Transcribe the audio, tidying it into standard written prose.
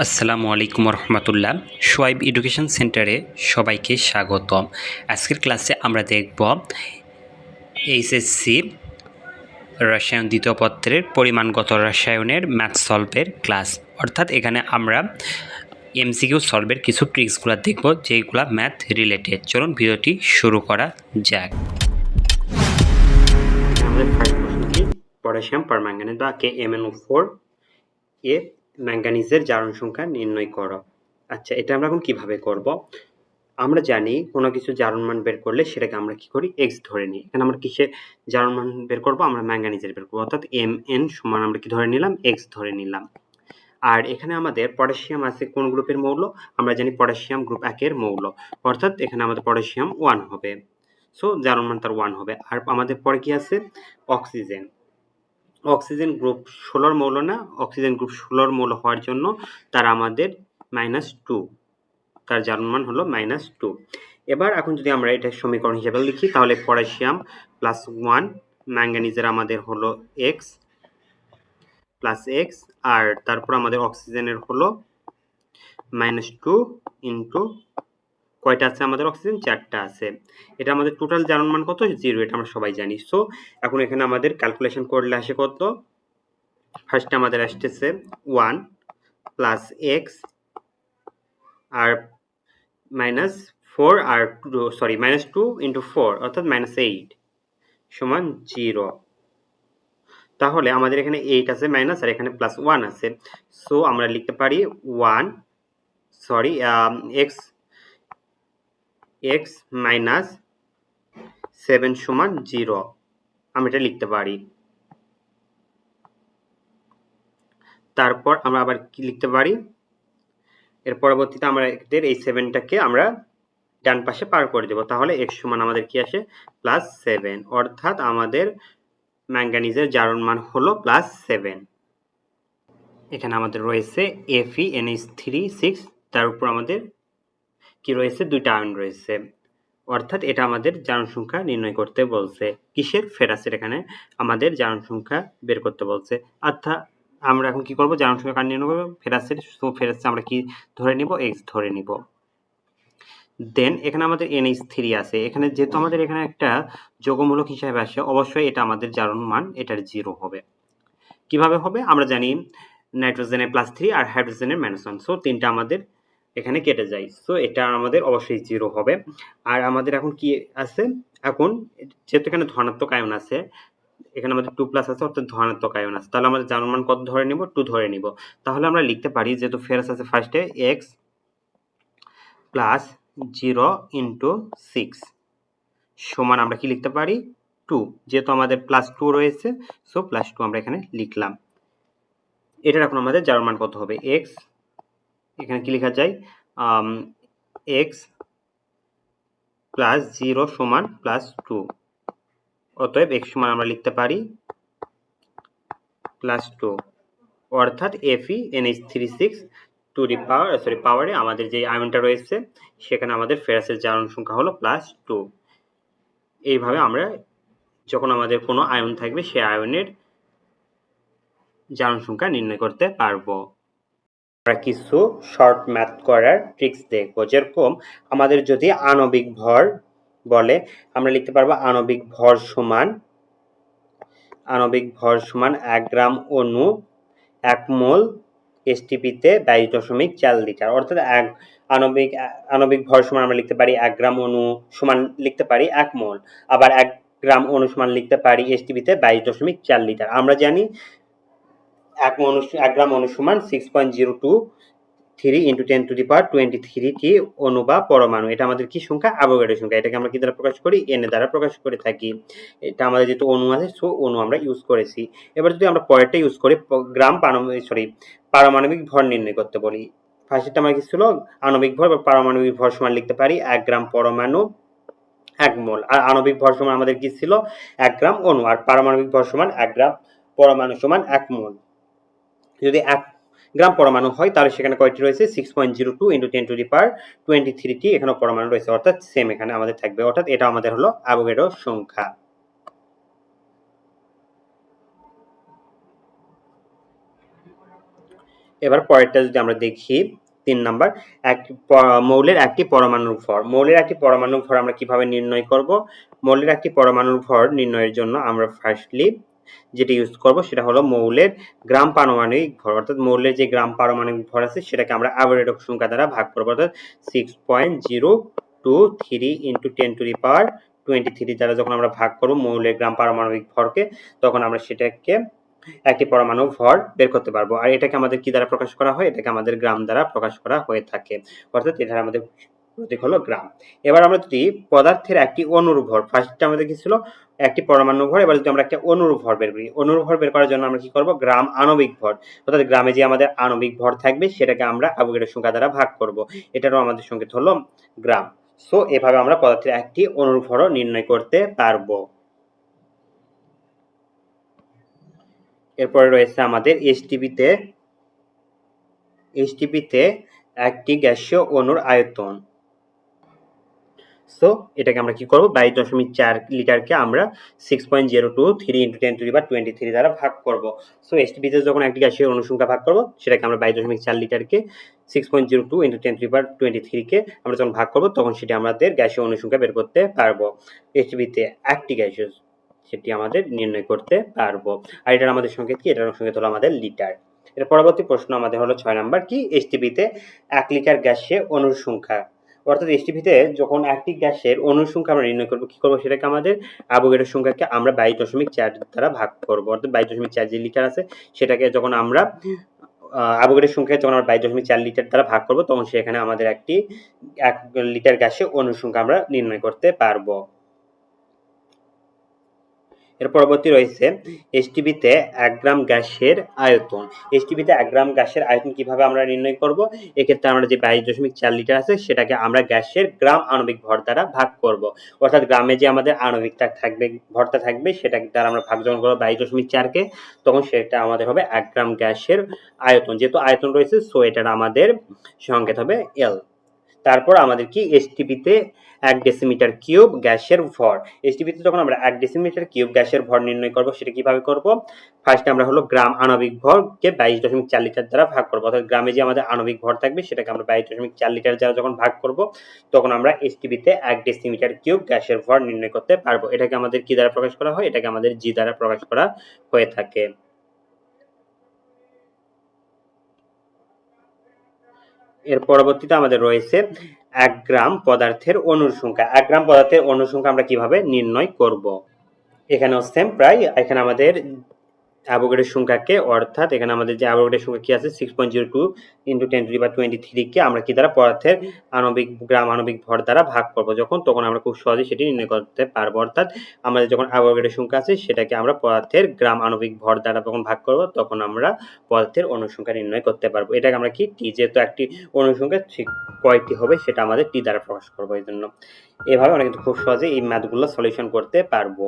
আসসালামু আলাইকুম রহমতুল্লাহ। সোয়াইব এডুকেশন সেন্টারে সবাইকে স্বাগতম। আজকের ক্লাসে আমরা দেখব এইচএসসি রসায়ন দ্বিতীয় পত্রের পরিমাণগত রসায়নের ম্যাথ সলভের ক্লাস, অর্থাৎ এখানে আমরা এমসিকিউ সলভের কিছু ট্রিক্সগুলো দেখব যেগুলো ম্যাথ রিলেটেড। চলুন ভিডিওটি শুরু করা যাক। আমাদের ফার্স্ট প্রশ্ন কি, পটাশিয়াম পারম্যাঙ্গানেট বা KMnO4 এ ম্যাঙ্গানিজের জারণ সংখ্যা নির্ণয় করো। আচ্ছা, এটা আমরা এখন কিভাবে করব? আমরা জানি কোনো কিছু জারণ মান বের করলে সেটাকে আমরা কি করি, এক্স ধরে নিই। এখানে আমরা কিসের জারণ মান বের করব? আমরা ম্যাঙ্গানিজের বের করব, অর্থাৎ Mn সমান আমরা কি ধরে নিলাম, এক্স ধরে নিলাম। আর এখানে আমাদের পটাশিয়াম আছে কোন গ্রুপের মৌল? আমরা জানি পটাশিয়াম গ্রুপ 1 এর মৌল, অর্থাৎ এখানে আমাদের পটাশিয়াম 1 হবে। সো জারণ মান তার 1 হবে। আর আমাদের পরে কি আছে? অক্সিজেন। অক্সিজেন গ্রুপ 16 মৌল না? অক্সিজেন গ্রুপ 16 মৌল হওয়ার জন্য তার আমাদের -2, তার জারণ মান হলো -2। এবার এখন যদি আমরা এটা সমীকরণ হিসেবে লিখি তাহলে পটাশিয়াম +1 ম্যাঙ্গানিজের আমাদের হলো x আর তারপর আমাদের অক্সিজেনের হলো -2 ইনটু কয়টা আছে আমাদের অক্সিজেন? 4টা আছে। এটা আমাদের টোটাল জারণ মান কত? 0, এটা আমরা সবাই জানি। সো এখন এখানে আমাদের ক্যালকুলেশন করলে আসে কত? ফার্স্টে আমাদের আসতেছে 1 + x আর -4 আর -2 ইনটু 4 অর্থাৎ -8 সমান 0। তাহলে আমাদের এখানে 8 আছে মাইনাস আর এখানে +1 আছে। সো আমরা লিখতে পারি x - 7 সমান 0। আমি এটা লিখতে পারি। তারপর আমরা আবার কি লিখতে পারি? এর পরবর্তীতে আমরা এই 7টাকে আমরা ডান পাশে পার করে দেব। তাহলে x সমান আমাদের কি আসে? +7, অর্থাৎ আমাদের ম্যাঙ্গানিজের জারণ মান হলো +7। এখানে আমাদের রয়েছে FeNH3 6, তার উপর আমাদের কি রয়েছে? 2টা আয়ন রয়েছে, অর্থাৎ এটা আমাদের জারণ সংখ্যা নির্ণয় করতে বলছে। কিসের? ফেরাসের। এখানে আমাদের জারণ সংখ্যা বের করতে বলছে। অর্থাৎ আমরা এখন কি করব? জারণ সংখ্যা কার নির্ণয় করব? ফেরাসের। সো ফেরাসে আমরা কি ধরে নিব? x ধরে নিব। দেন এখানে আমাদের NH3 আছে। এখানে যেহেতু আমাদের এখানে একটা যৌগমূলক হিসাবে আসে, অবশ্যই এটা আমাদের জারণ মান এটার 0 হবে। কিভাবে হবে? আমরা জানি নাইট্রোজেনের +3 আর হাইড্রোজেনের -1, সো 3টা আমাদের এখানে কেটে যায়। সো এটা আমাদের অবশ্যই 0 হবে। আর আমাদের এখন কি আছে? এখন যেহেতু এখানে ধনাত্মক আয়ন আছে, এখানে আমাদের 2+ আছে, অর্থাৎ ধনাত্মক আয়ন আছে। তাহলে আমাদের জারণ মান কত ধরে নিব? 2 ধরে নিব। তাহলে আমরা লিখতে পারি, যেহেতু ফেরাস আছে ফার্স্টে, x + 0 * 6 সমান আমরা কি লিখতে পারি? 2। যেহেতু আমাদের +2 রয়েছে, সো +2 আমরা এখানে লিখলাম। এটার এখন আমাদের জারণ মান কত হবে? x, এখানে কি লেখা যায়? x + 0 সমান +2। অতএব x সমান আমরা লিখতে পারি +2, অর্থাৎ FeNH3 6 পাওয়ারে আমাদের যে আয়নটা রয়েছে সেখানে আমাদের ফেরাসের জারণ সংখ্যা হলো +2। এইভাবে আমরা যখন আমাদের কোনো আয়ন থাকবে সেই আয়নের জারণ সংখ্যা নির্ণয় করতে পারবো। আমরা কিছু শর্ট ম্যাথ করার ট্রিক্স দেখব। যেরকম আমাদের যদি আণবিক ভর বলে, আমরা লিখতে পারবো আণবিক ভর সমান 1 গ্রাম অণু 1 মোল এসটিপিতে 22.4 লিটার, অর্থাৎ আণবিক ভর সমান আমরা লিখতে পারি 1 গ্রাম অণু সমান লিখতে পারি 1 মোল, আবার 1 গ্রাম অণু সমান লিখতে পারি এসটিপিতে 22.4 লিটার। আমরা জানি 1 গ্রাম অণু সমান 6.023 × 10⁻23 অণু বা পরমাণু। এটা আমাদের কি সংখ্যা? অ্যাভোগাড্রো সংখ্যা। এটাকে আমরা কি দ্বারা প্রকাশ করি? n দ্বারা প্রকাশ করে থাকি। এটা আমাদের যেহেতু অণু আছে, সো অণু আমরা ইউজ করেছি। এবার যদি আমরা পরেরটা ইউজ করি, পারমাণবিক ভর নির্ণয় করতে বলি। ফার্স্টটা আমার কি ছিল? আণবিক ভর বা পারমাণবিক ভর সমান লিখতে পারি 1 গ্রাম পরমাণু 1 মোল। আর আণবিক ভর সমান আমাদের কি ছিল? 1 গ্রাম অণু। আর পারমাণবিক ভর সমান 1 গ্রাম পরমাণু সমান 1 মোল। যদি 1 গ্রাম পরমাণু হয় তাহলে সেখানে কয়টি রয়েছে? 6.02 × 10⁻23 এখানে পরমাণু রয়েছে, অর্থাৎ সেম এখানে আমাদের থাকবে, অর্থাৎ এটা আমাদের হলো অ্যাভোগাড্রো সংখ্যা। এবার পরেরটা যদি আমরা দেখি 3 নাম্বার মৌলের একটি পরমাণুর ভর। মৌলের একটি পরমাণুর ভর আমরা কিভাবে নির্ণয় করব? মৌলের একটি পরমাণুর ভর নির্ণয়ের জন্য আমরা ফার্স্টলি যেটা ইউজ করব সেটা হলো মৌলের গ্রাম পারমাণবিক ভর, অর্থাৎ মৌলের যে গ্রাম পারমাণবিক ভর আছে সেটাকে আমরা অ্যাভোগাড্রো সংখ্যা দ্বারা ভাগ করব, অর্থাৎ 6.023 × 10⁻23 দ্বারা যখন আমরা ভাগ করব মৌলের গ্রাম পারমাণবিক ভরকে, তখন আমরা সেটাকে একটি পরমাণু ভর বের করতে পারবো। আর এটাকে আমাদের কি দ্বারা প্রকাশ করা হয়? এটাকে আমাদের গ্রাম দ্বারা প্রকাশ করা হয়ে থাকে, অর্থাৎ এটা আমাদের প্রতীক হলো গ্রাম। এবার আমরা যদি পদার্থের একটি অণুর ভর, ফার্স্টে আমাদের কি ছিল একটি পরমাণু ভর, এবার যদি আমরা একটা অণুর ভর বের করি, অণুর ভর বের করার জন্য আমরা কি করব? গ্রাম আণবিক ভর, অর্থাৎ গ্রামে যে আমাদের আণবিক ভর থাকবে সেটাকে আমরা অ্যাভোগাড্রো সংখ্যা দ্বারা ভাগ করব, এটারও আমাদের সংকেত হলো গ্রাম। সো এভাবে আমরা পদার্থের একটি অণুর ভরও নির্ণয় করতে পারবো। এরপরে রয়েছে আমাদের এইচটিপিতে একটি গ্যাসীয় অণুর আয়তন। সো এটাকে আমরা কি করব? 22.4 লিটারকে আমরা 6.023 × 10⁻23 দ্বারা ভাগ করব। সো এইচটিপিতে যখন একটি গ্যাসীয় অণুর সংখ্যা ভাগ করব সেটাকে আমরা 22.4 লিটারকে 6.02 × 10⁻23 কে আমরা যখন ভাগ করব তখন সেটা আমাদের গ্যাসীয় অণুর সংখ্যা বের করতে পারবো। এইচটিপিতে একটি গ্যাসীয় সেটি আমাদের নির্ণয় করতে পারবো। আর এটার আমাদের সংকেত কি? এটার সংকেত হলো আমাদের লিটার। এর পরবর্তী প্রশ্ন আমাদের হলো 6 নাম্বার, কি এইচটিপিতে 1 লিটার গ্যাসে অণুর সংখ্যা, অর্থাৎ এইচটিপিতে যখন একটি গ্যাসের অণুর সংখ্যা আমরা নির্ণয় করব, কি করব? সেটাকে আমাদের অ্যাভোগাড্রো সংখ্যাকে আমরা 22.4 দ্বারা ভাগ করব, অর্থাৎ 22.4 যে লিটার আছে সেটাকে যখন আমরা অ্যাভোগাড্রো সংখ্যাকে যখন আমরা 22.4 লিটার দ্বারা ভাগ করব তখন সেখানে আমাদের একটি 1 লিটার গ্যাসে অণুর সংখ্যা আমরা নির্ণয় করতে পারবো। এর পরবর্তী রয়েছে এইচটিপিতে 1 গ্রাম গ্যাসের আয়তন। এইচটিপিতে 1 গ্রাম গ্যাসের আয়তন কিভাবে আমরা নির্ণয় করব? এক্ষেত্রে আমরা যে 22.4 লিটার আছে সেটাকে আমরা গ্যাসের গ্রাম আণবিক ভর দ্বারা ভাগ করব, অর্থাৎ গ্রামে যে আমাদের আণবিকটা থাকবে, ভরটা থাকবে, সেটা দ্বারা আমরা ভাগ যখন করব 22.4 কে, তখন সেটা আমাদের হবে 1 গ্রাম গ্যাসের আয়তন। যেহেতু আয়তন রয়েছে সো এটার আমাদের সংকেত হবে এল। তারপর আমাদের কি এইচটিপিতে 1 ডেসিমিটার কিউব গ্যাসের ভর। এইচটিপিতে যখন আমরা 1 ডেসিমিটার কিউব গ্যাসের ভর নির্ণয় করব সেটা কিভাবে করব? ফার্স্টে আমরা হলো গ্রাম আণবিক ভরকে 22.4 লিটার দ্বারা ভাগ করব, অর্থাৎ গ্রামে যে আমাদের আণবিক ভর থাকবে সেটাকে আমরা 22.4 লিটার দ্বারা যখন ভাগ করব তখন আমরা এইচটিপিতে 1 ডেসিমিটার কিউব গ্যাসের ভর নির্ণয় করতে পারবো। এটাকে আমাদের কি দ্বারা প্রকাশ করা হয়? এটাকে আমাদের জি দ্বারা প্রকাশ করা হয়ে থাকে। এর পরবর্তীতে আমাদের রয়েছে 1 গ্রাম পদার্থের অণুর সংখ্যা। 1 গ্রাম পদার্থের অণুর সংখ্যা আমরা কিভাবে নির্ণয় করব? এখানেও সেম প্রায়, এখানে আমাদের অ্যাভোগাড্রো সংখ্যাকে, অর্থাৎ এখানে আমাদের যে অ্যাভোগাড্রো সংখ্যা কি আছে 6.02 × 10⁻23 কে আমরা কি দ্বারা পদার্থের গ্রাম আণবিক ভর দ্বারা ভাগ করব যখন, তখন আমরা খুব সহজেই সেটি নির্ণয় করতে পারবো। অর্থাৎ আমাদের যখন অ্যাভোগাড্রো সংখ্যা আছে সেটাকে আমরা পদার্থের গ্রাম আণবিক ভর দ্বারা যখন ভাগ করব তখন আমরা পদার্থের অণু সংখ্যা নির্ণয় করতে পারবো। এটাকে আমরা কি টি, যেহেতু একটি অণু সংখ্যা ঠিক কয়টি হবে সেটা আমাদের টি দ্বারা প্রকাশ করবো। এই জন্য এভাবে আমরা কিন্তু খুব সহজে এই ম্যাথগুলো সলিউশন করতে পারবো।